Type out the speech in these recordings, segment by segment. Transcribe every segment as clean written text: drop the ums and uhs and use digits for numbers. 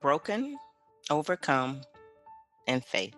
broken, overcome, and faith.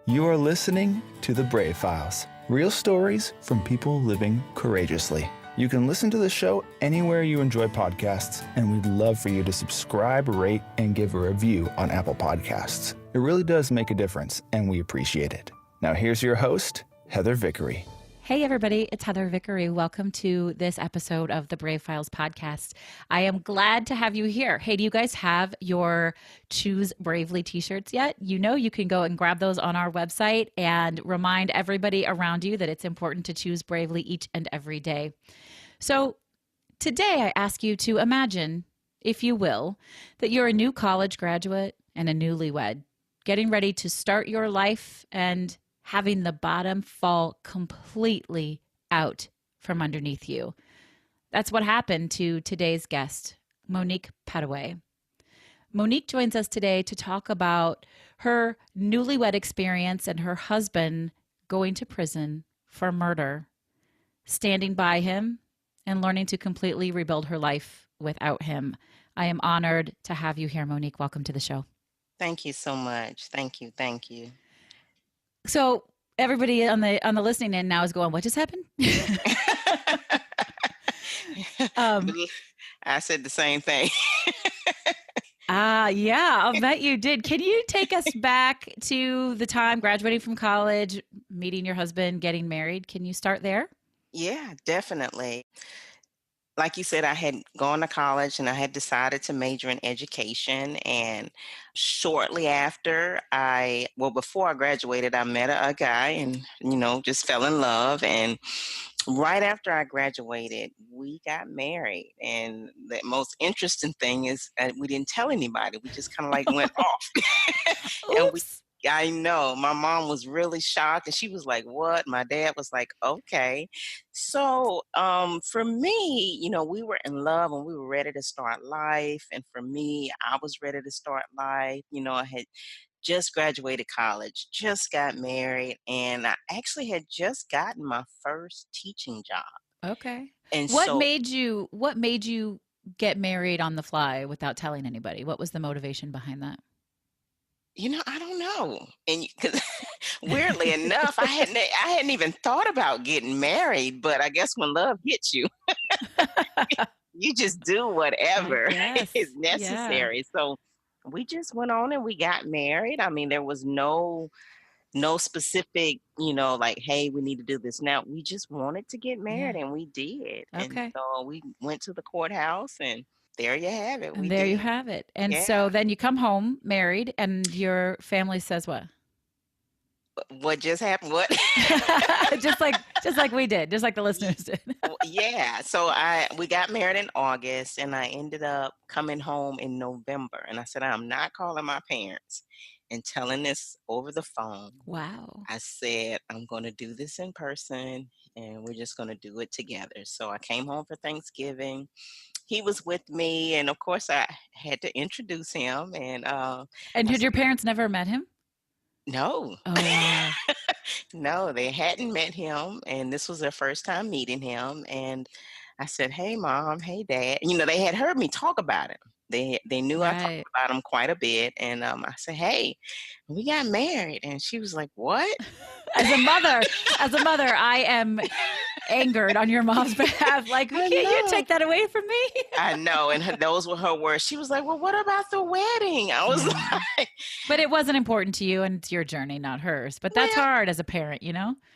You are listening to The Brave Files, real stories from people living courageously. You can listen to the show anywhere you enjoy podcasts, and we'd love for you to subscribe, rate, and give a review on Apple Podcasts. It really does make a difference, and we appreciate it. Now here's your host, Heather Vickery. Hey everybody, it's Heather Vickery. Welcome to this episode of the Brave Files podcast. I am glad to have you here. Hey, do you guys have your Choose Bravely t-shirts yet? You know you can go and grab those on our website and remind everybody around you that it's important to choose bravely each and every day. So today I ask you to imagine, if you will, that you're a new college graduate and a newlywed, getting ready to start your life and having the bottom fall completely out from underneath you. That's what happened to today's guest, Monique Pettaway. Monique joins us today to talk about her newlywed experience and her husband going to prison for murder, standing by him and learning to completely rebuild her life without him. I am honored to have you here, Monique. Welcome to the show. Thank you so much. Thank you. Thank you. So everybody on the listening end now is going, what just happened? I said the same thing. Yeah, I'll bet you did. Can you take us back to the time graduating from college, meeting your husband, getting married? Can you start there? Yeah, definitely. Like you said, I had gone to college and I had decided to major in education. And shortly after before I graduated, I met a guy and, just fell in love. And right after I graduated, we got married. And the most interesting thing is we didn't tell anybody. We just kind of like went off. And Oops. I know my mom was really shocked and she was like, what? My dad was like, okay. So for me, we were in love and we were ready to start life. And for me, I was ready to start life. I had just graduated college, just got married, and I actually had just gotten my first teaching job. Okay. And What so, made you get married on the fly without telling anybody? What was the motivation behind that? I don't know. And because weirdly enough, I hadn't even thought about getting married, but I guess when love hits you, you just do I whatever guess. is Yeah. necessary. So we just went on and we got married. I mean, there was no specific, like, hey, we need to do this now. We just wanted to get married Yeah. and we did. And Okay. so we went to the courthouse and there you have it. And We there you did. have it. And Yeah. so then you come home married and your family says what? What just happened? What? just like we did, just like the listeners did. Yeah. So we got married in August and I ended up coming home in November. And I said, I'm not calling my parents and telling this over the phone. Wow. I said, I'm going to do this in person and we're just going to do it together. So I came home for Thanksgiving. He was with me. And of course, I had to introduce him. And And I had said, your parents never met him? no, Oh, wow. no, they hadn't met him. And this was their first time meeting him. And I said, hey, mom, hey, dad. They had heard me talk about him. They knew I talked Right. about him quite a bit. And I said, hey, we got married. And she was like, what? As a mother, I am angered on your mom's behalf. Like, I can't you know. take that away from me? I know. And those were her words. She was like, well, what about the wedding? I was Yeah. like, But it wasn't important to you and it's your journey, not hers. But that's well, hard as a parent,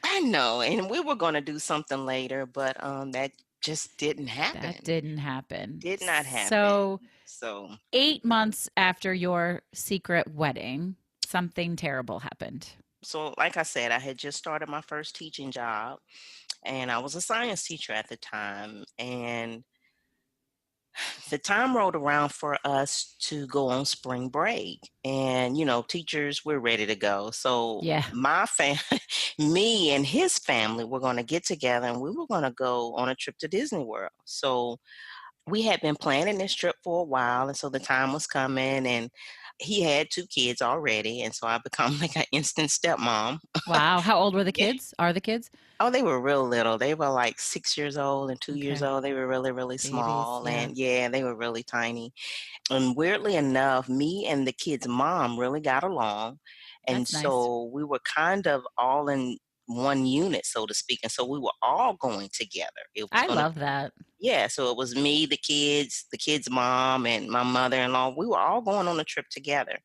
I know. And we were going to do something later, but that just didn't happen. That didn't happen. Did not happen. So So 8 months after your secret wedding, something terrible happened. So, like I said, I had just started my first teaching job and I was a science teacher at the time. And the time rolled around for us to go on spring break. And, teachers, we're ready to go. So, Yeah. me and his family were going to get together and we were going to go on a trip to Disney World. So, we had been planning this trip for a while, and so the time was coming, and he had 2 kids already, and so I become like an instant stepmom. Wow. How old were the Yeah. kids? Are the kids? Oh, they were real little. They were like 6 years old and 2 years Okay. old. They were really, really Babies. small, Yeah. and yeah, they were really tiny. And weirdly enough, me and the kid's mom really got along, and That's nice. so we were kind of all in one unit, so to speak, and so we were all going together. It was I gonna love that. Yeah, so it was me, the kid's mom, and my mother-in-law. We were all going on a trip together.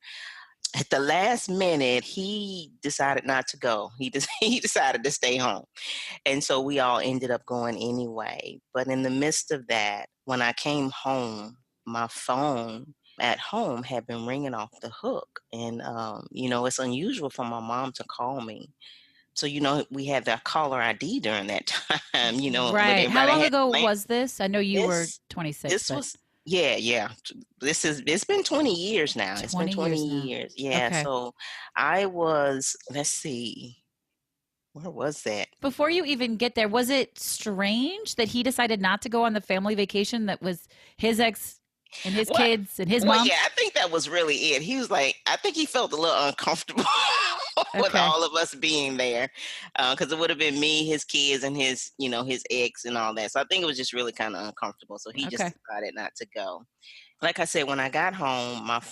At the last minute, he decided not to go. He decided to stay home. And so we all ended up going anyway. But in the midst of that, when I came home, my phone at home had been ringing off the hook. And, it's unusual for my mom to call me. So, we had the caller ID during that time, when Right. How everybody long had ago planned. was this? I know you were This 26, this but was Yeah, yeah. It's been 20 years now. It's been 20 20 years now. years. Yeah, Okay. so I was, let's see, where was that? Before you even get there, was it strange that he decided not to go on the family vacation that was his ex and his What? kids and his Well, mom? yeah, I think that was really it. He was like, I think he felt a little uncomfortable with Okay. all of us being there, because it would have been me, his kids, and his ex and all that. So I think it was just really kind of uncomfortable. So he just Okay. decided not to go. Like I said, when I got home, my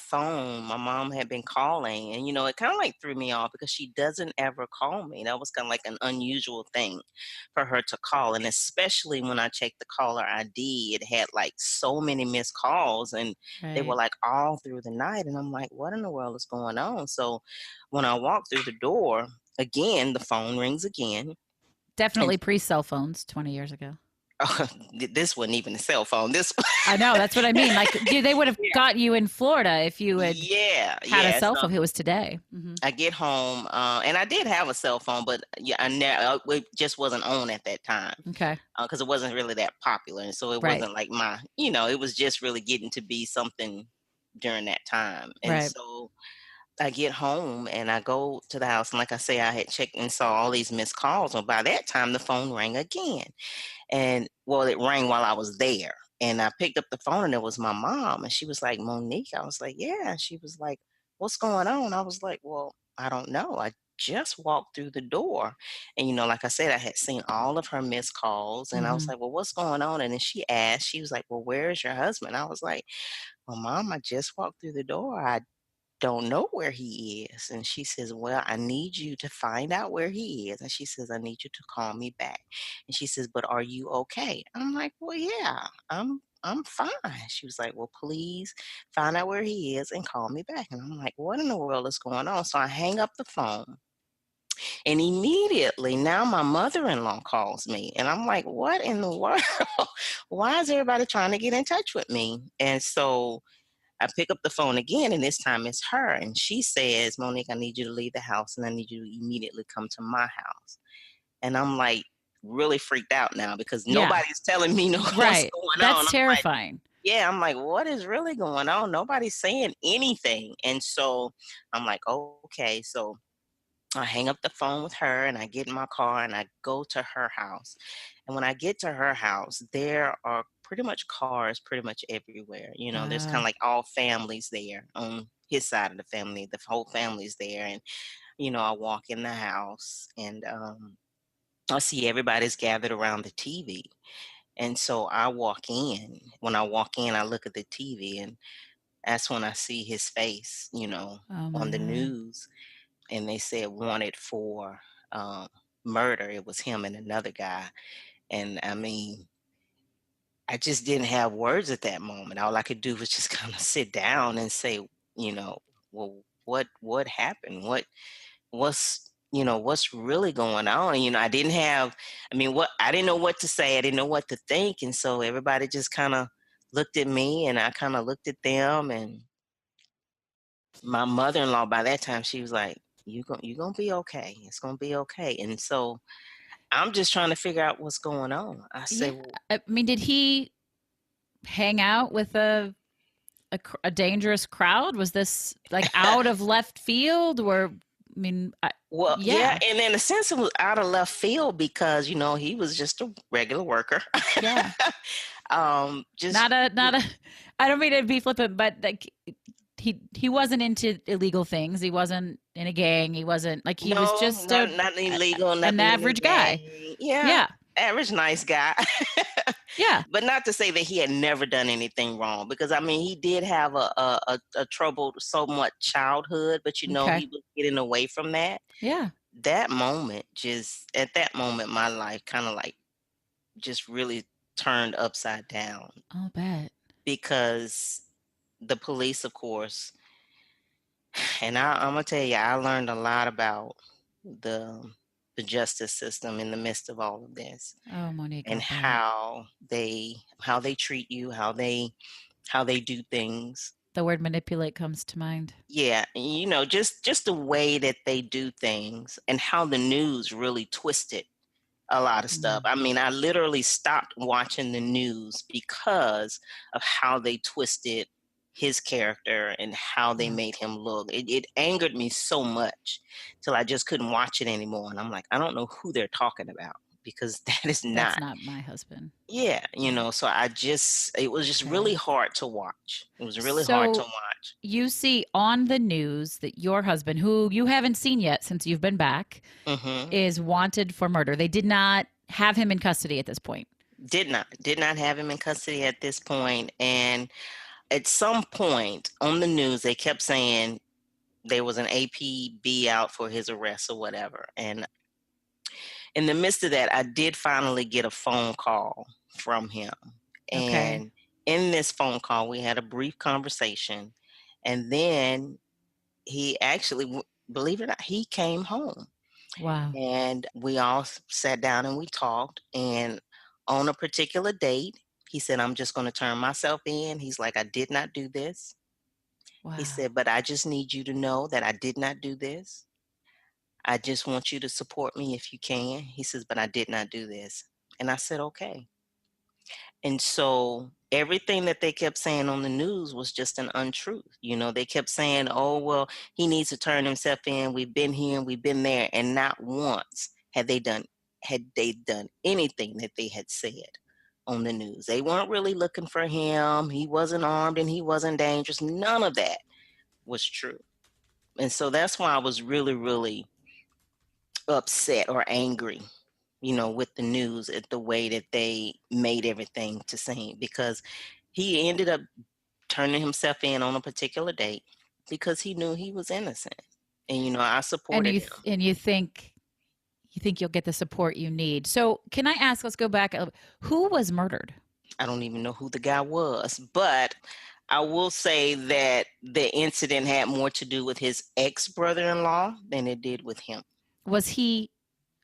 mom had been calling, and it kind of like threw me off because she doesn't ever call me. That was kind of like an unusual thing for her to call. And especially when I checked the caller ID, it had like so many missed calls, and they were Right. like all through the night. And I'm like, what in the world is going on? So when I walked through the door, again, the phone rings again. And Definitely pre cell phones 20 years ago. this wasn't even a cell phone. This, I know. That's what I mean. Like, they would have yeah, got you in Florida if you had yeah, had a yeah. cell So phone. If it was today. I get home, and I did have a cell phone, but yeah, it just wasn't on at that time Okay. because it wasn't really that popular, and so it Right. wasn't like it was just really getting to be something during that time. And Right. so I get home and I go to the house, and like I say, I had checked and saw all these missed calls. And by that time, the phone rang again, and well, it rang while I was there. And I picked up the phone and it was my mom. And she was like, Monique. I was like, yeah. And she was like, what's going on? I was like, well, I don't know. I just walked through the door. And, like I said, I had seen all of her missed calls. And I was Hmm. like, well, what's going on? And then she asked, she was like, well, where is your husband? I was like, well, mom, I just walked through the door. I don't know where he is. And she says, well, I need you to find out where he is. And she says, I need you to call me back. And she says, but are you okay? I'm like, well, yeah, I'm fine. She was like, well, please find out where he is and call me back. And I'm like, what in the world is going on? So I hang up the phone, and immediately now my mother-in-law calls me. And I'm like, what in the world? Why is everybody trying to get in touch with me? And so I pick up the phone again, and this time it's her. And she says, Monique, I need you to leave the house, and I need you to immediately come to my house. And I'm like really freaked out now because Yeah. nobody's telling me what's Right. going on. That's I'm like, terrifying. yeah, I'm like, what is really going on? Nobody's saying anything. And so I'm like, oh, okay. So I hang up the phone with her and I get in my car and I go to her house. And when I get to her house, there are pretty much cars pretty much everywhere. There's kind of Uh, like all families there on his side of the family. The whole family's there. And, I walk in the house and I see everybody's gathered around the TV. And so I walk in. When I walk in, I look at the TV, and that's when I see his face, oh my on the God. news, and they said wanted for um, murder. It was him and another guy. And I mean, I just didn't have words at that moment. All I could do was just kind of sit down and say, you know, well, what happened? What's really going on? And I didn't have, what I didn't know what to say. I didn't know what to think. And so everybody just kind of looked at me, and I kind of looked at them. And my mother-in-law, by that time, she was like, you gonna be okay. It's gonna be okay. And so I'm just trying to figure out what's going on. I Yeah. said, well, I mean, did he hang out with a dangerous crowd? Was this like out of left field? Or, I mean, well, yeah, yeah. and in a sense, it was out of left field because he was just a regular worker. Yeah. Just Not a. I don't mean to be flippant, but like he wasn't into illegal things. He wasn't in a gang. He wasn't like he was no, just not illegal, an nothing in the average guy. gang. Yeah, Yeah, average nice guy. yeah. But not to say that he had never done anything wrong, because I mean he did have a troubled, somewhat childhood, but Okay. he was getting away from that. Yeah. That moment, just at that moment, my life kind of like just really turned upside down, I'll bet. because the police, of course, and I'm gonna tell you, I learned a lot about the the justice system in the midst of all of this, Oh, Monique, and I'll bet. how they treat you, how they do things. The word manipulate comes to mind. Yeah, just the way that they do things, and how the news really twisted a lot of stuff. Mm, I mean, I literally stopped watching the news because of how they twisted his character and how they wow. made him look. It angered me so much till I just couldn't watch it anymore. And I'm like, I don't know who they're talking about, because that is That's not. not my husband. Yeah, Yeah. so it was just really Okay. hard to watch. It was really hard to So watch. you see on the news that your husband, who you haven't seen yet since you've been back, Hmm. is wanted for murder. They did not have him in custody at this point. Did not have him in custody at this point. And at some point on the news, they kept saying there was an APB out for his arrest or whatever. And in the midst of that, I did finally get a phone call from him. Okay. And in this phone call, we had a brief conversation. And then he actually, believe it or not, he came home. Wow. And we all sat down and we talked. And on a particular date, he said, I'm just going to turn myself in. He's like, I did not do this. He Wow. said, but I just need you to know that I did not do this. I just want you to support me if you can. He says, but I did not do this. And I said, okay. And so everything that they kept saying on the news was just an untruth. They kept saying, oh, well, he needs to turn himself in. We've been here and we've been there. And not once had they done anything that they had said on the news. They weren't really looking for him. He wasn't armed and he wasn't dangerous. None of that was true. And so that's why I was really, really upset or angry, with the news at the way that they made everything to seem, because he ended up turning himself in on a particular date because he knew he was innocent. And, I And supported him. you think you'll get the support you need. So, can I ask, let's go back. Who was murdered? I don't even know who the guy was, but I will say that the incident had more to do with his ex brother in law than it did with him. Was he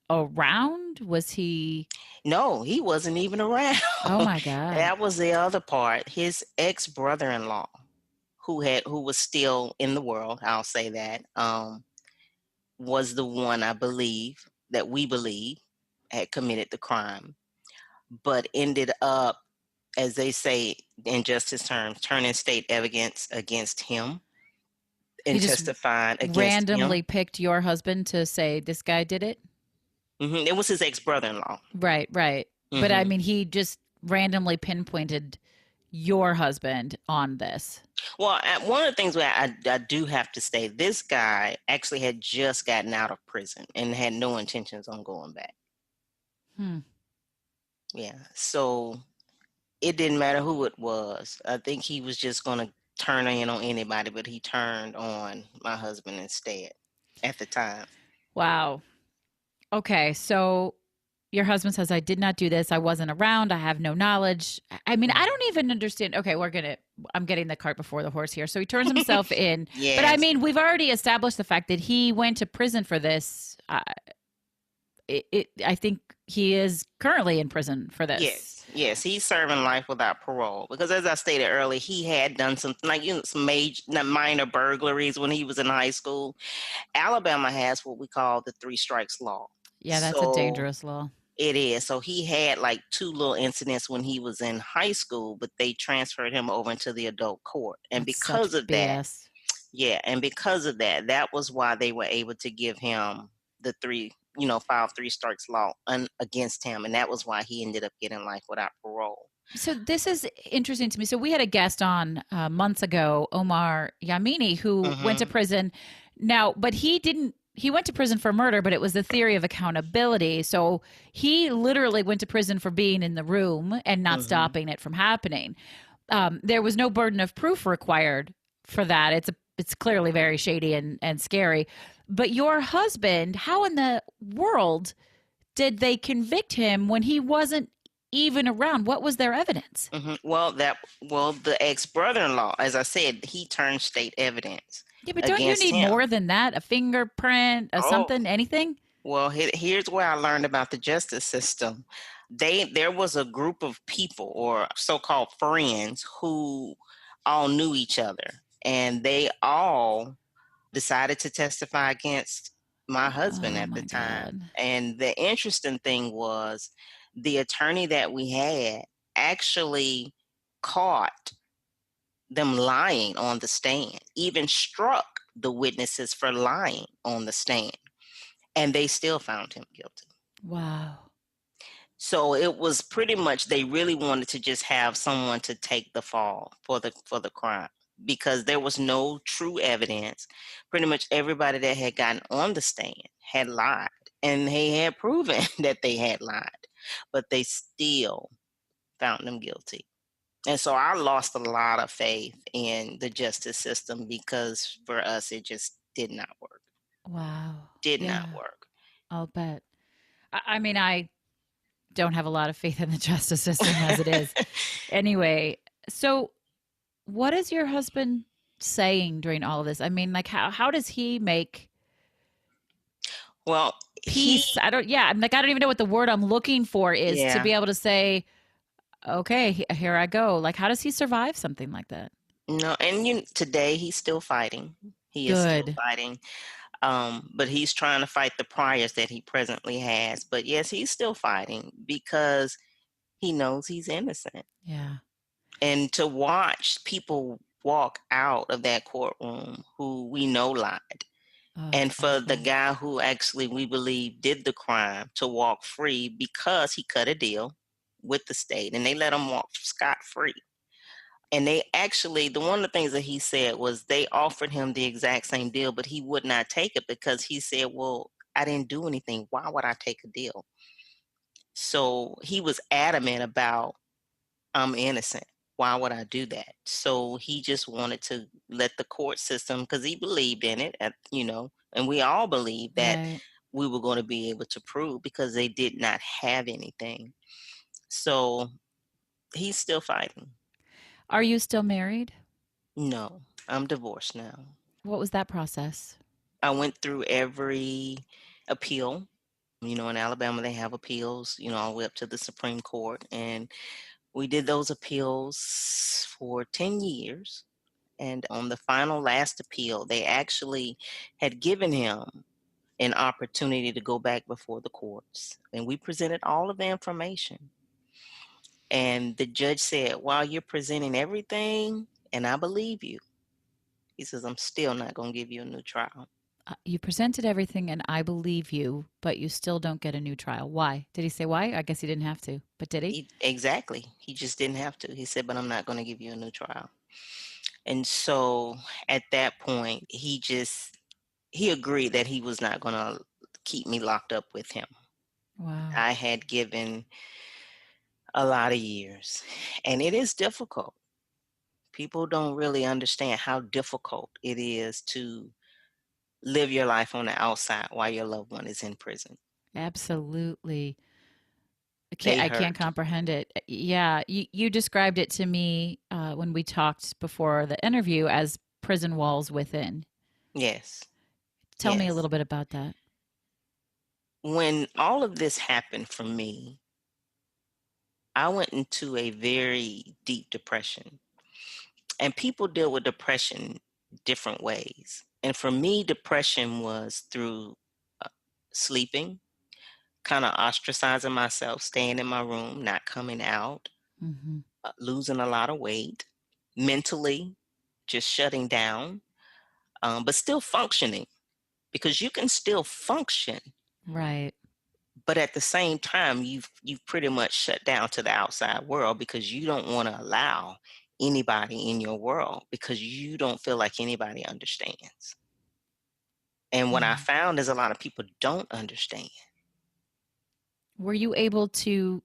around? Was he No, he wasn't even around. Oh my god. That was the other part. His ex brother in law, who was still in the world, I'll say that, was the one, I believe, that we believe had committed the crime, but ended up, as they say in justice terms, turning state evidence against him He and just testifying against him. randomly picked your husband to say this guy did it? It was his ex brother in law. Right, right. But I Hmm. mean, he just randomly pinpointed your husband on this. Well, one of the things where I do have to say, this guy actually had just gotten out of prison and had no intentions on going back. Hmm. Yeah. So it didn't matter who it was. I think he was just going to turn in on anybody, but he turned on my husband instead at the time. Wow. Okay, so your husband says, I did not do this. I wasn't around. I have no knowledge. I mean, I Mhm. don't even understand. Okay, I'm getting the cart before the horse here. So he turns himself in. But I Yes. mean, we've already established the fact that he went to prison for this. I think he is currently in prison for this. Yes. Yes. He's serving life without parole because, as I stated earlier, he had done some, like, some major, minor burglaries when he was in high school. Alabama has what we call the three strikes law. Yeah, that's a So dangerous law. it is. So he had like two little incidents when he was in high school, but they transferred him over into the adult court. And That's such because of that, BS. yeah, and because of that, that was why they were able to give him the file three strikes law against him. And that was why he ended up getting life without parole. So this is interesting to me. So we had a guest on months ago, Omar Yamini, who went to Hmm. prison. Now, but he didn't. He went to prison for murder, but it was the theory of accountability. So he literally went to prison for being in the room and not Hmm. stopping it from happening. There was no burden of proof required for that. It's clearly very shady and scary. But your husband, how in the world did they convict him when he wasn't even around? What was their evidence? Hmm. Well, the ex brother-in-law, as I said, he turned state evidence Yeah, but don't you against need him. more than that? A fingerprint, a Oh, something, anything? well, here's where I learned about the justice system. There was a group of people, or so-called friends, who all knew each other, and they all decided to testify against my husband Oh at the my time. God. And the interesting thing was, the attorney that we had actually caught them lying on the stand, even struck the witnesses for lying on the stand, and they still found him guilty. Wow. So it was pretty much, they really wanted to just have someone to take the fall for the crime, because there was no true evidence. Pretty much everybody that had gotten on the stand had lied, and they had proven that they had lied, but they still found them guilty. And so I lost a lot of faith in the justice system, because for us it just did not work. Wow. Did not Yeah, work. I'll bet. I mean, I don't have a lot of faith in the justice system as it is. Anyway, so what is your husband saying during all of this? I mean, like how does he make Well, he peace? I'm like I don't even know what the word I'm looking for is to yeah. be able to say, okay, here I go. Like how does he survive something like that? No, and today he's still fighting. He is still Good. fighting. But he's trying to fight the priors that he presently has. But yes, he's still fighting because he knows he's innocent. Yeah. And to watch people walk out of that courtroom who we know lied, Oh, it's and for the awful. guy who actually we believe did the crime to walk free because he cut a deal with the state and they let him walk scot free. And they actually, the one of the things that he said was they offered him the exact same deal, but he would not take it because he said, well, I didn't do anything. Why would I take a deal? So he was adamant about, I'm innocent. Why would I do that? So he just wanted to let the court system, because he believed in it, and we all believed that Right. we were going to be able to prove, because they did not have anything. So he's still fighting. Are you still married? No, I'm divorced now. What was that process? I went through every appeal. In Alabama, they have appeals, all the way up to the Supreme Court. And we did those appeals for 10 years. And on the final last appeal, they actually had given him an opportunity to go back before the courts. And we presented all of the information. And the judge said, while you're presenting everything, and I believe you, he says, I'm still not going to give you a new trial. You presented everything and I believe you, but you still don't get a new trial. Why? Did he say why? I guess he didn't have to, but did he? Exactly. He just didn't have to. He said, but I'm not going to give you a new trial. And so at that point, he agreed that he was not going to keep me locked up with him. Wow. I had given a lot of years, and it is difficult. People don't really understand how difficult it is to live your life on the outside while your loved one is in prison. Absolutely. They I can't hurt. comprehend it. Yeah, you described it to me when we talked before the interview as prison walls within. Yes. Tell me a Yes. little bit about that. When all of this happened for me, I went into a very deep depression. And people deal with depression different ways. And for me, depression was through uh, sleeping, kind of ostracizing myself, staying in my room, not coming out, Hmm. losing a lot of weight, mentally just shutting down, but still functioning, because you can still function, Right. But at the same time, you've pretty much shut down to the outside world because you don't want to allow anybody in your world because you don't feel like anybody understands. And what I Yeah. found is a lot of people don't understand. Were you able to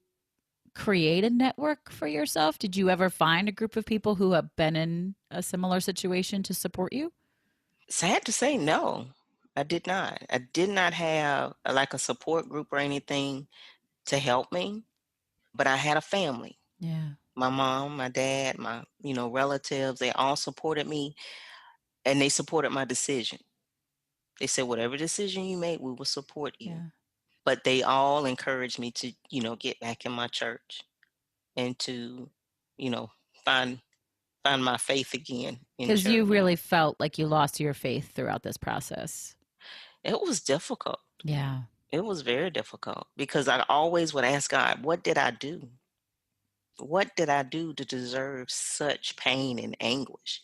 create a network for yourself? Did you ever find a group of people who have been in a similar situation to support you? Sad to say, no, I did not. I did not have like a support group or anything to help me, but I had a family. Yeah. My mom, my dad, my, relatives, they all supported me and they supported my decision. They said, whatever decision you make, we will support you. Yeah. But they all encouraged me to, get back in my church and to, you know, find find my faith again in Because you church. really felt like you lost your faith throughout this process. It was difficult. Yeah. It was very difficult because I always would ask God, what did I do? What did I do to deserve such pain and anguish?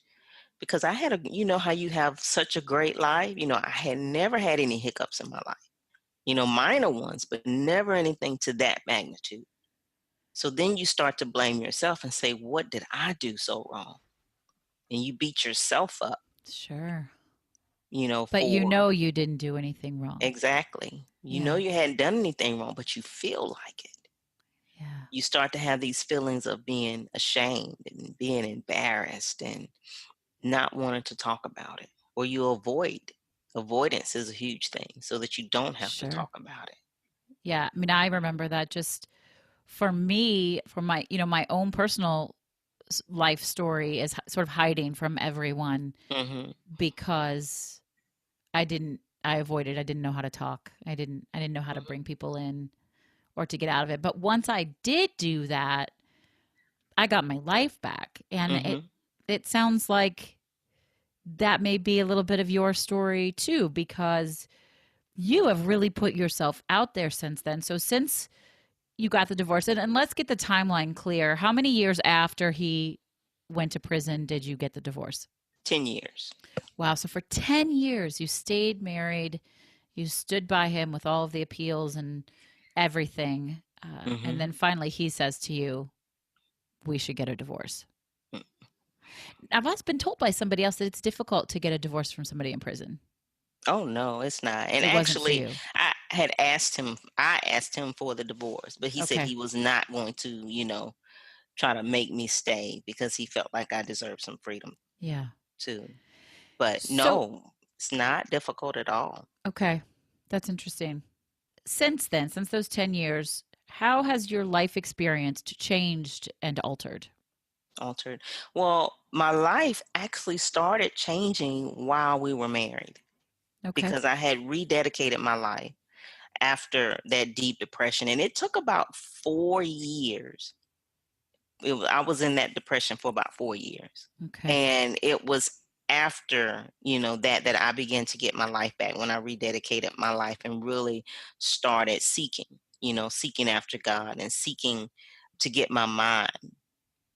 Because I had how you have such a great life. I had never had any hiccups in my life, minor ones, but never anything to that magnitude. So then you start to blame yourself and say, what did I do so wrong? And you beat yourself up, Sure. But you for know you didn't do anything wrong. exactly. Yeah. You hadn't done anything wrong, but you feel like it. Yeah. You start to have these feelings of being ashamed and being embarrassed and not wanting to talk about it. Or you avoid. Avoidance is a huge thing so that you don't have to Sure. talk about it. Yeah. I mean, I remember that just for me, for my, my own personal life story is sort of hiding from everyone Hmm. because I avoided, I didn't know how to talk. I didn't know how to bring people in or to get out of it. But once I did do that, I got my life back. And it Hmm. it sounds like that may be a little bit of your story too, because you have really put yourself out there since then. So since you got the divorce, and let's get the timeline clear. How many years after he went to prison did you get the divorce? 10 years. Wow. So for 10 years, you stayed married. You stood by him with all of the appeals and everything. And Hmm. then finally, he says to you, we should get a divorce. I've also been told by somebody else that it's difficult to get a divorce from somebody in prison. Oh no, it's not. And It wasn't for actually, you. I asked him for the divorce, but he said Okay. he was not going to, try to make me stay because he felt like I deserved some freedom Yeah. too. But So, no, it's not difficult at all. okay. That's interesting. Since then, since those 10 years, how has your life experience changed and altered? Altered. Well, my life actually started changing while we were married Okay. because I had rededicated my life after that deep depression. And it took about 4 years. I was in that depression for about 4 years. Okay. And it was after, that I began to get my life back when I rededicated my life and really started seeking after God and seeking to get my mind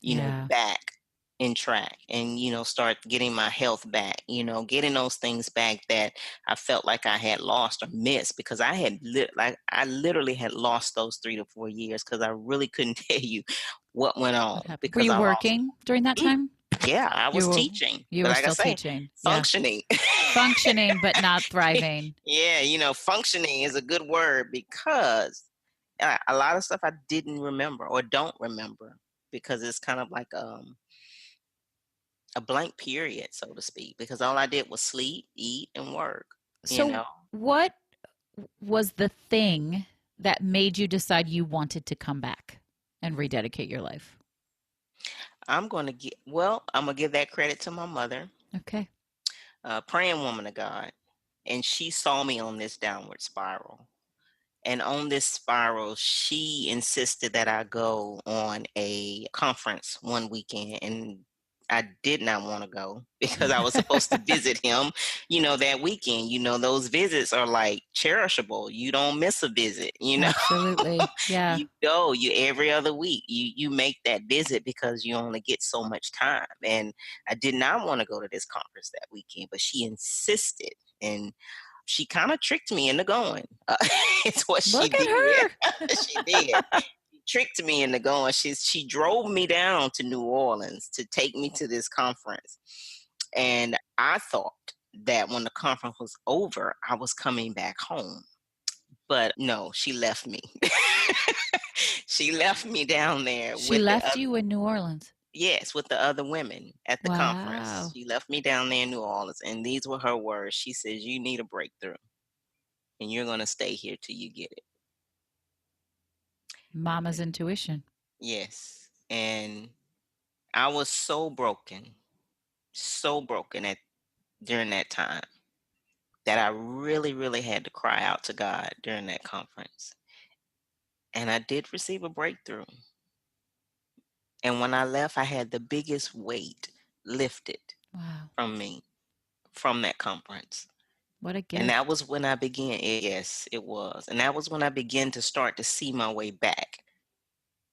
Yeah. back in track and, start getting my health back, getting those things back that I felt like I had lost or missed because I literally had lost those 3 to 4 years because I really couldn't tell you what went on What happened? Were because you I lost. working during that Mm, time? yeah, I was You were teaching, you but were like I still say, teaching. Yeah. functioning. Functioning but not thriving. Yeah, functioning is a good word because a lot of stuff I didn't remember or don't remember because it's kind of like a blank period, so to speak, because all I did was sleep, eat, and work. You So know, what was the thing that made you decide you wanted to come back and rededicate your life? I'm gonna give that credit to my mother, Okay. praying woman of God, and she saw me on this downward spiral. And on this spiral, she insisted that I go on a conference one weekend. And I did not want to go because I was supposed to visit him, that weekend. Those visits are like cherishable. You don't miss a visit. Absolutely. Yeah. You go, you every other week. You make that visit because you only get so much time. And I did not want to go to this conference that weekend, but she insisted. And she kind of tricked me into going. It's what she Look at did. her. She did. She tricked me into going. She drove me down to New Orleans to take me to this conference. And I thought that when the conference was over, I was coming back home. But no, she left me. She left me down there She with the left you in New Orleans. yes, with the other women at the conference. Wow. She left me down there in New Orleans, and these were her words. She says, "You need a breakthrough, and you're gonna stay here till you get it." Mama's intuition. Yes, and I was so broken at during that time that I really, really had to cry out to God during that conference, and I did receive a breakthrough. And when I left, I had the biggest weight lifted Wow. from me from that conference. What a And that gift. was when I began. Yes, it was. And that was when I began to start to see my way back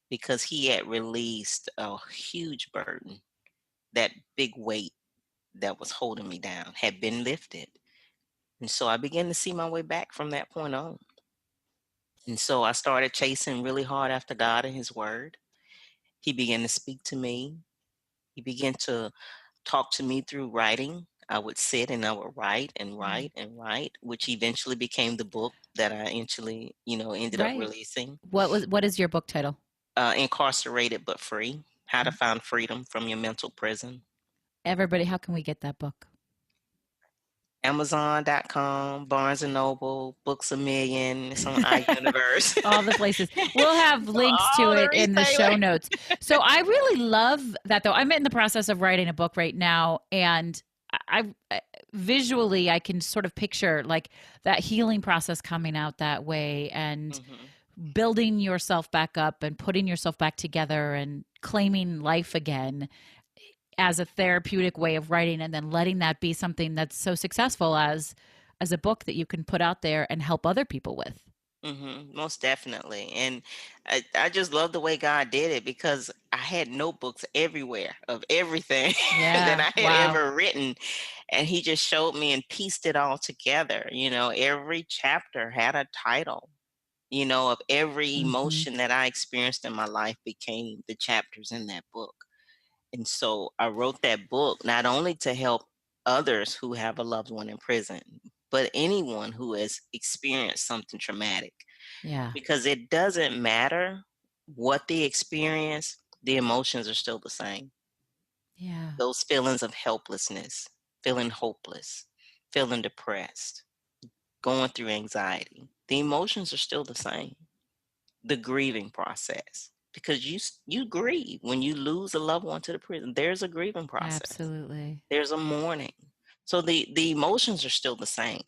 because he had released a huge burden. That big weight that was holding me down had been lifted. And so I began to see my way back from that point on. And so I started chasing really hard after God and his word. He began to speak to me. He began to talk to me through writing. I would sit and I would write and Mm. write and write, which eventually became the book that I eventually, ended up Right. releasing. What is your book title? Incarcerated but Free: How to Find Freedom from Your Mental Prison. Everybody, how can we get that book? Amazon.com, Barnes and Noble, Books a Million. It's on iUniverse. All the places. We'll have links to All the it in the show retailers. notes. So I really love that, though. I'm in the process of writing a book right now, and visually I can sort of picture like that healing process coming out that way, and building yourself back up and putting yourself back together and claiming life again as a therapeutic way of writing, and then letting that be something that's so successful as a book that you can put out there and help other people with. Most definitely. And I just love the way God did it because I had notebooks everywhere of everything that Yeah. I had Wow. ever written. And he just showed me and pieced it all together. Every chapter had a title, of every Mm-hmm. emotion that I experienced in my life became the chapters in that book. And so I wrote that book not only to help others who have a loved one in prison, but anyone who has experienced something traumatic. Yeah. Because it doesn't matter what the experience, the emotions are still the same. Yeah. Those feelings of helplessness, feeling hopeless, feeling depressed, going through anxiety, the emotions are still the same. The grieving process, because you grieve when you lose a loved one to the prison. There's a grieving process. Absolutely. There's a mourning. So the emotions are still the same.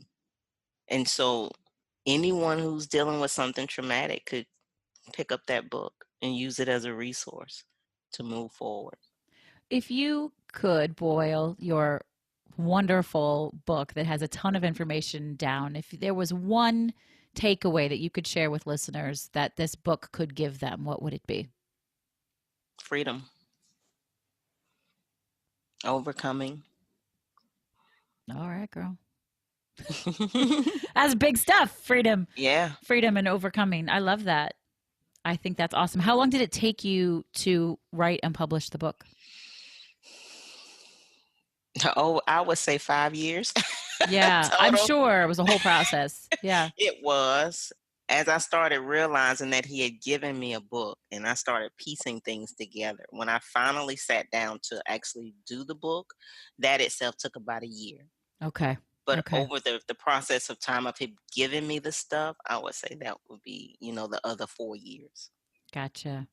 And so anyone who's dealing with something traumatic could pick up that book and use it as a resource to move forward. If you could boil your wonderful book that has a ton of information down, if there was one takeaway that you could share with listeners that this book could give them, what would it be? Freedom, overcoming. All right, girl. That's big stuff. Freedom. Yeah. Freedom and overcoming. I love that. I think that's awesome. How long did it take you to write and publish the book? Oh, I would say 5 years. Yeah, I'm Total. sure it was a whole process. Yeah. It was. As I started realizing that he had given me a book and I started piecing things together, when I finally sat down to actually do the book, that itself took about a year. Okay. But Okay. over the process of time of him giving me the stuff, I would say that would be, the other 4 years. Gotcha.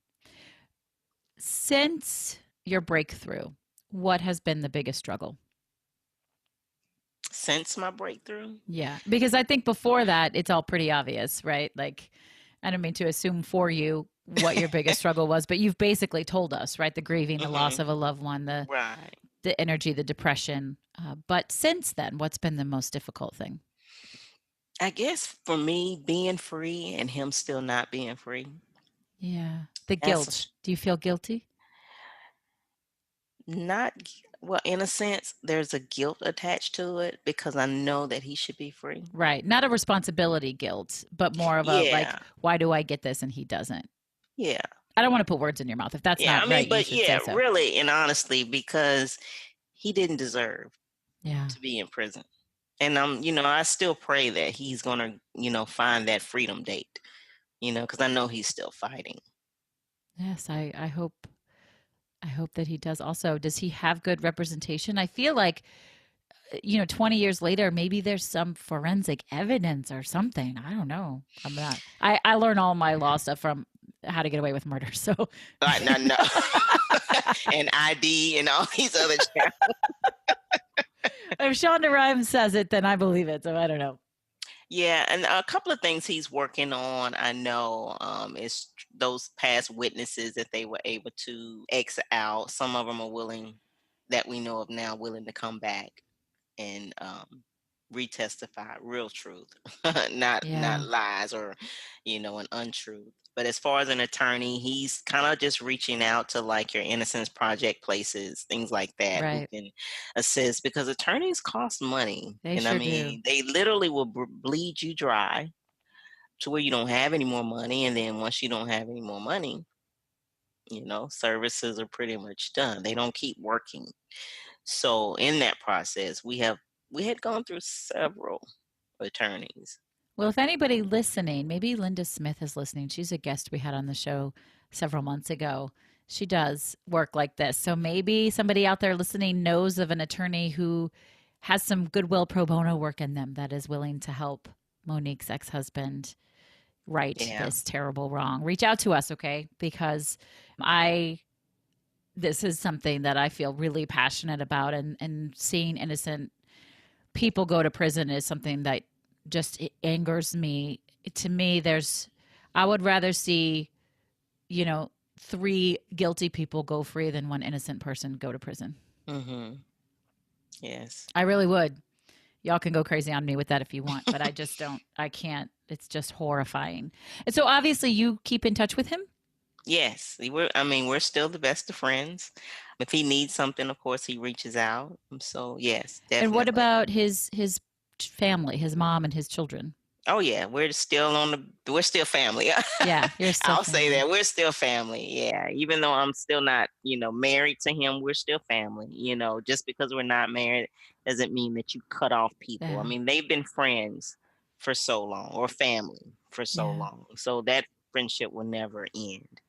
Since your breakthrough, what has been the biggest struggle? Since my breakthrough, Yeah, because I think before that, it's all pretty obvious, right? Like, I don't mean to assume for you what your biggest struggle was, but you've basically told us, right? The grieving, the loss of a loved one, right. the energy, the depression. But since then, what's been the most difficult thing? I guess for me, being free and him still not being free. Yeah, the That's a guilt. Do you feel guilty? Not well, in a sense, there's a guilt attached to it because I know that he should be free. Right. Not a responsibility guilt, but more of a Yeah, like, why do I get this and he doesn't? yeah, I don't want to put words in your mouth. If that's yeah. not I mean, right, you but should say yeah, so. really and honestly, because he didn't deserve Yeah. to be in prison. And I still pray that he's gonna, find that freedom date, because I know he's still fighting. Yes, I hope that he does also. Does he have good representation? I feel like 20 years later, maybe there's some forensic evidence or something. I don't know. I'm not. I learn all my law stuff from How to Get Away with Murder. So Like, no, and ID and all these other if Shonda Rhimes says it, then I believe it. So I don't know. Yeah, and a couple of things he's working on, I know, is those past witnesses that they were able to X out. Some of them are willing, that we know of now, willing to come back and retestify real truth, not Yeah. lies or an untruth. But as far as an attorney, he's kind of just reaching out to like your Innocence Project places, things like that, who Right. can assist because attorneys cost money, They and I sure do. mean they literally will bleed you dry to where you don't have any more money, and then once you don't have any more money, services are pretty much done. They don't keep working. So in that process, we had gone through several attorneys. Well, if anybody listening, maybe Linda Smith is listening. She's a guest we had on the show several months ago. She does work like this. So maybe somebody out there listening knows of an attorney who has some goodwill pro bono work in them that is willing to help Monique's ex husband right Yeah. this terrible wrong. Reach out to us, okay? Because I this is something that I feel really passionate about, and seeing innocent people go to prison is something that just it angers me. To me, I would rather see, you know, three guilty people go free than one innocent person go to prison. Mhm. Yes. I really would. Y'all can go crazy on me with that if you want, but I just don't. I can't. It's just horrifying. And so obviously you keep in touch with him? Yes. We're still the best of friends. If he needs something, of course, he reaches out. So, yes, And what definitely. about his family, his mom and his children? Oh yeah, we're still family. Yeah, you're still I'll say family. that we're still family. Yeah, even though I'm still not, married to him, we're still family. Just because we're not married doesn't mean that you cut off people. I Yeah. mean, they've been friends for so long, or family for so Yeah. long, so that friendship will never end.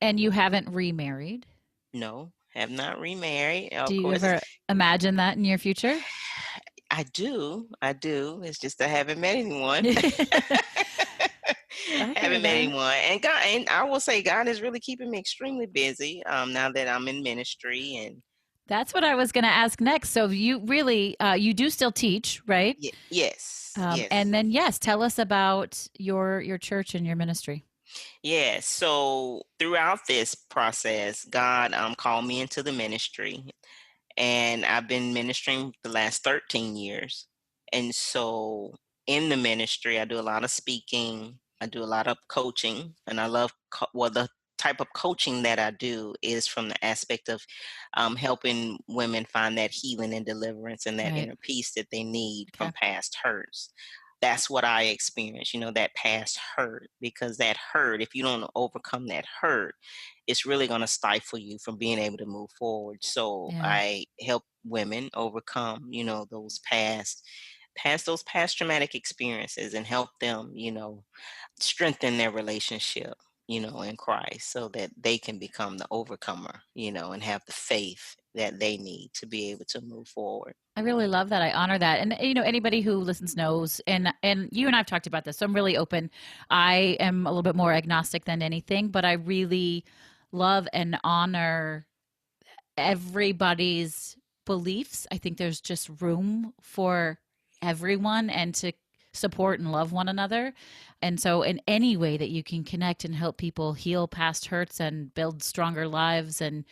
And you haven't remarried? No, have not remarried. Do Of you course, ever imagine that in your future? I do. I do. It's just I haven't met anyone. I hear Haven't met that. anyone. And I will say God is really keeping me extremely busy now that I'm in ministry. And That's what I was going to ask next. So you really, you do still teach, right? yes, And yes, then yes, tell us about your church and your ministry. yes. So throughout this process, God called me into the ministry, and I've been ministering the last 13 years. And so in the ministry, I do a lot of speaking, I do a lot of coaching, and I love the type of coaching that I do is from the aspect of helping women find that healing and deliverance and that Right. inner peace that they need from Okay. past hurts. That's what I experienced, that past hurt, because that hurt, if you don't overcome that hurt, it's really going to stifle you from being able to move forward. So Yeah. I help women overcome, those past traumatic experiences, and help them, strengthen their relationship, in Christ, so that they can become the overcomer, and have the faith that they need to be able to move forward. I really love that. I honor that. And anybody who listens knows, and you and I've talked about this. So I'm really open. I am a little bit more agnostic than anything, but I really love and honor everybody's beliefs. I think there's just room for everyone and to support and love one another. And so, in any way that you can connect and help people heal past hurts and build stronger lives and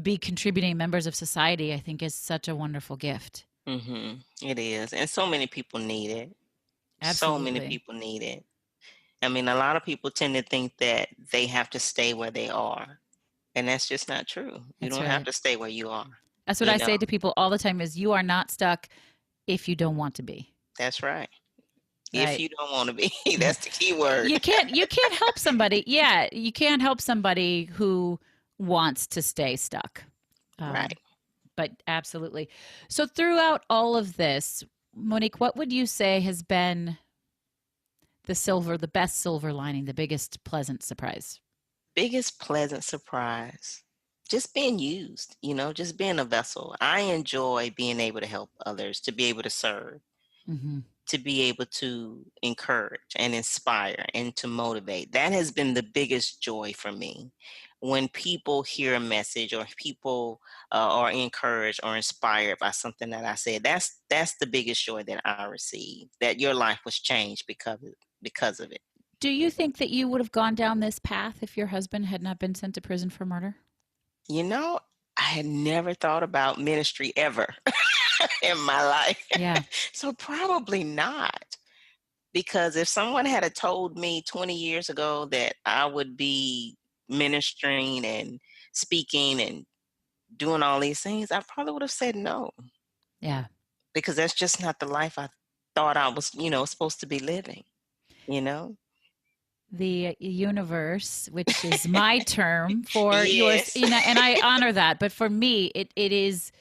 be contributing members of society, I think is such a wonderful gift. It is, and so many people need it. So many Absolutely. people need it. I mean, a lot of people tend to think that they have to stay where they are, And that's just not true. You That's don't have right. to stay where you are, That's what you I know? say to people all the time is you are not stuck if you don't want to be, That's right. If right? you don't want to be, that's the key word. You can't help somebody. Yeah, you can't help somebody who wants to stay stuck. Right. But absolutely. So throughout all of this, Monique, what would you say has been the best silver lining, the biggest pleasant surprise? Biggest pleasant surprise. Just being used, just being a vessel. I enjoy being able to help others, to be able to serve, Hmm. to be able to encourage and inspire and to motivate. That has been the biggest joy for me. When people hear a message or people are encouraged or inspired by something that I said, that's the biggest joy that I receive. That your life was changed because of it. Do you think that you would have gone down this path if your husband had not been sent to prison for murder? You know, I had never thought about ministry ever in my life. Yeah. So probably not. Because if someone had a told me 20 years ago that I would be ministering and speaking and doing all these things, I probably would have said no, Yeah. because that's just not the life I thought I was, supposed to be living, you know? The universe, which is my term for yours, Yes. and I honor that. But for me, it is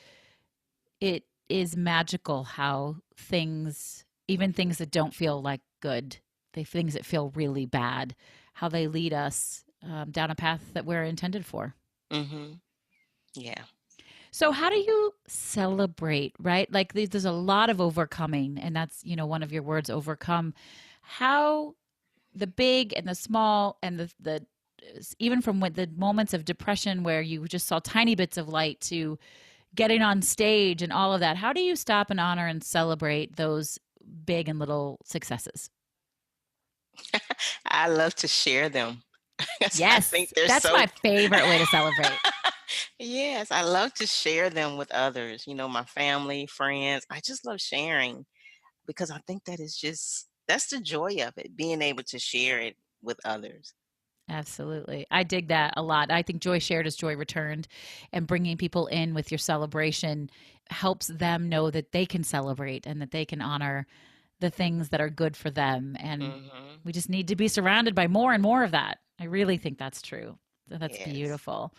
magical how things, even things that don't feel like good, things that feel really bad, how they lead us down a path that we're intended for. Mhm. Yeah. So how do you celebrate, right? Like there's a lot of overcoming, and that's, one of your words, overcome. How the big and the small and the even from when the moments of depression where you just saw tiny bits of light to getting on stage and all of that. How do you stop and honor and celebrate those big and little successes? I love to share them. 'Cause I think Yes, they're that's so my favorite way to celebrate. Yes, I love to share them with others, my family, friends. I just love sharing, because I think that's the joy of it, being able to share it with others. Absolutely. I dig that a lot. I think joy shared is joy returned, and bringing people in with your celebration helps them know that they can celebrate and that they can honor the things that are good for them. And Mhm. we just need to be surrounded by more and more of that. I really think that's true. So that's Yes. beautiful.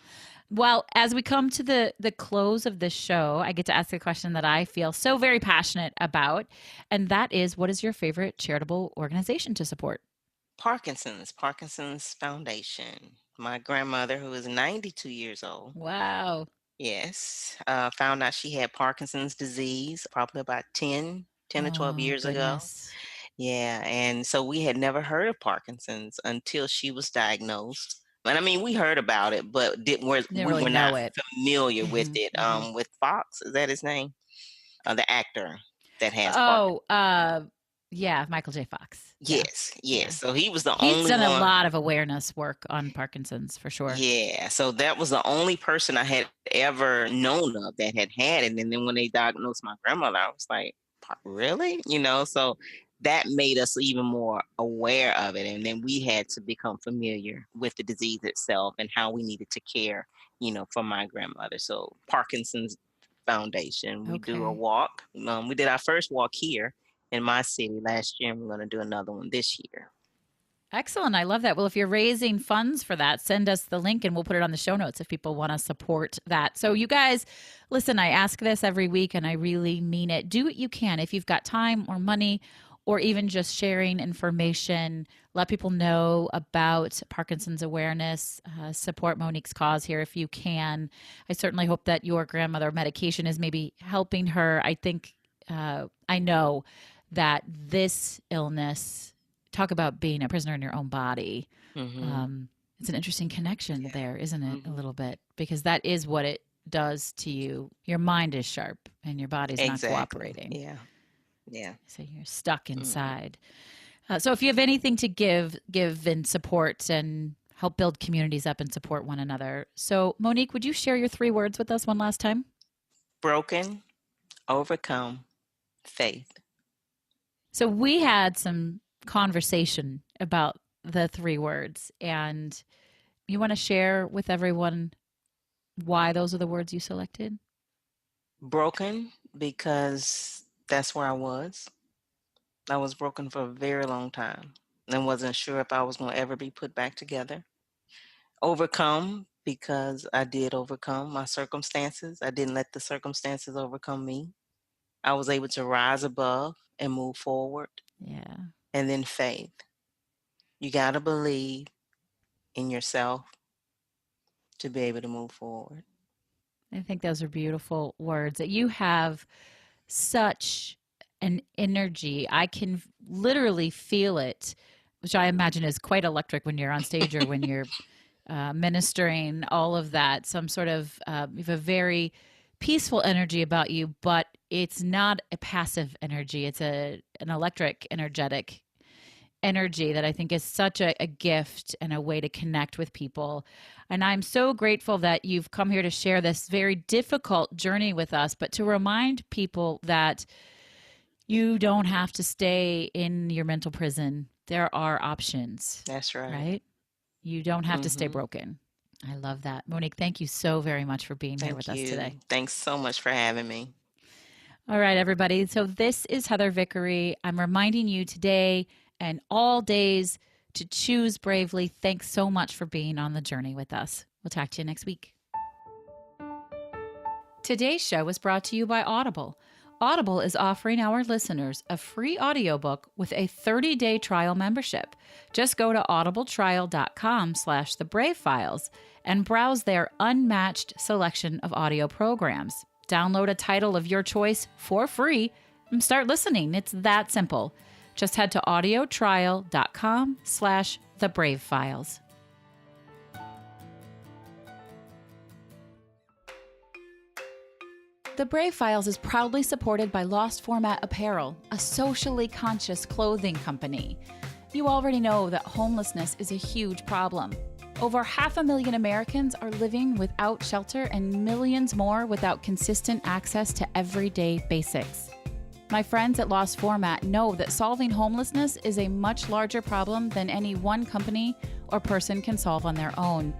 Well, as we come to the close of this show, I get to ask a question that I feel so very passionate about, and that is, what is your favorite charitable organization to support? Parkinson's Foundation. My grandmother, who is 92 years old, Wow. yes, found out she had Parkinson's disease probably about 10 or 12 Oh, years ago. goodness. Yeah, and so we had never heard of Parkinson's until she was diagnosed. And I mean, we heard about it, but Didn't we really were not know it. familiar with Hmm. it. Hmm. With Fox, is that his name? The actor that has Parkinson's. Oh, yeah, Michael J. Fox. Yeah, Yes, yeah. yes. So he was the He's only done a one. lot of awareness work on Parkinson's for sure. Yeah, so that was the only person I had ever known of that had it, and then when they diagnosed my grandmother, I was like, Really?" So that made us even more aware of it, and then we had to become familiar with the disease itself and how we needed to care, for my grandmother. So Parkinson's Foundation, we do a Okay. walk. We did our first walk here in my city last year, and we're gonna do another one this year. Excellent. I love that. Well, if you're raising funds for that, send us the link and we'll put it on the show notes if people want to support that. So, you guys, listen, I ask this every week and I really mean it. Do what you can. If you've got time or money, or even just sharing information, let people know about Parkinson's awareness, support Monique's cause here if you can. I certainly hope that your grandmother medication is maybe helping her. I know that this illness, talk about being a prisoner in your own body. Hmm. Um, it's an interesting connection Yeah. there, isn't it? A Hmm. little bit, because that is what it does to you. Your mind is sharp and your body's not Exactly. cooperating. Yeah. Yeah. So you're stuck Mhm. inside. So if you have anything to give and support and help build communities up and support one another. So, Monique, would you share your 3 words with us one last time? Broken, overcome, faith. So we had some conversation about the 3 words, and you want to share with everyone why those are the words you selected? Broken, because that's where I was. I was broken for a very long time and wasn't sure if I was going to ever be put back together. Overcome, because I did overcome my circumstances. I didn't let the circumstances overcome me. I was able to rise above and move forward. Yeah. And then faith. You got to believe in yourself to be able to move forward. I think those are beautiful words. That you have such an energy. I can literally feel it, which I imagine is quite electric when you're on stage or when you're ministering, all of that. Some sort of, you have a very peaceful energy about you, but it's not a passive energy. It's an electric, energetic energy that I think is such a gift and a way to connect with people. And I'm so grateful that you've come here to share this very difficult journey with us, but to remind people that you don't have to stay in your mental prison. There are options. That's right. Right? You don't have to stay Mm-hmm. broken. I love that. Monique, thank you so very much for being here Thank with you. us today. Thanks so much for having me. All right, everybody. So this is Heather Vickery. I'm reminding you today and all days to choose bravely. Thanks so much for being on the journey with us. We'll talk to you next week. Today's show was brought to you by Audible. Audible is offering our listeners a free audiobook with a 30-day trial membership. Just go to audibletrial.com/thebravefiles and browse their unmatched selection of audio programs. Download a title of your choice for free and start listening. It's that simple. Just head to audiotrial.com/thebravefiles. The Brave Files is proudly supported by Lost Format Apparel, a socially conscious clothing company. You already know that homelessness is a huge problem. Over 500,000 Americans are living without shelter and millions more without consistent access to everyday basics. My friends at Lost Format know that solving homelessness is a much larger problem than any one company or person can solve on their own.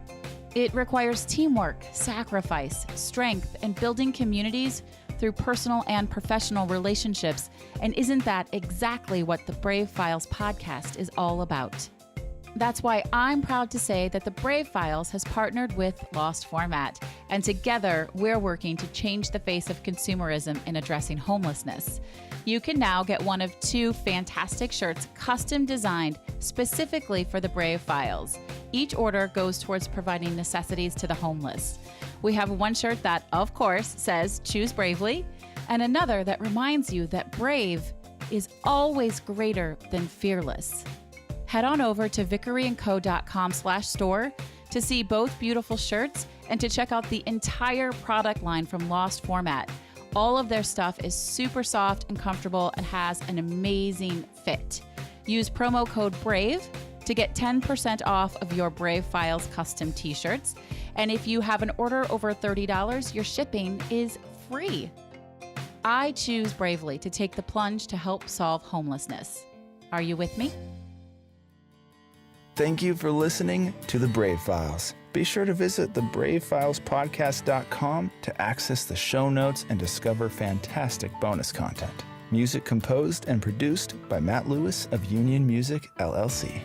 It requires teamwork, sacrifice, strength, and building communities through personal and professional relationships. And isn't that exactly what the Brave Files podcast is all about? That's why I'm proud to say that the Brave Files has partnered with Lost Format, and together we're working to change the face of consumerism in addressing homelessness. You can now get one of 2 fantastic shirts custom designed specifically for the Brave Files. Each order goes towards providing necessities to the homeless. We have one shirt that, of course, says "Choose Bravely," and another that reminds you that brave is always greater than fearless. Head on over to vickeryandco.com/store to see both beautiful shirts and to check out the entire product line from Lost Format. All of their stuff is super soft and comfortable and has an amazing fit. Use promo code BRAVE to get 10% off of your Brave Files custom t-shirts. And if you have an order over $30, your shipping is free. I choose bravely to take the plunge to help solve homelessness. Are you with me? Thank you for listening to The Brave Files. Be sure to visit thebravefilespodcast.com to access the show notes and discover fantastic bonus content. Music composed and produced by Matt Lewis of Union Music, LLC.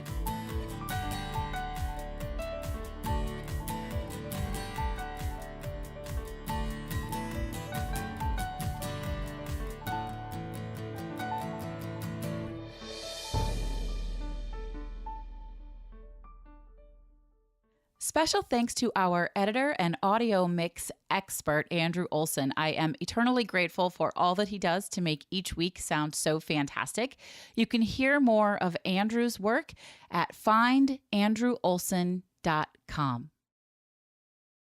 Special thanks to our editor and audio mix expert, Andrew Olson. I am eternally grateful for all that he does to make each week sound so fantastic. You can hear more of Andrew's work at findandrewolson.com.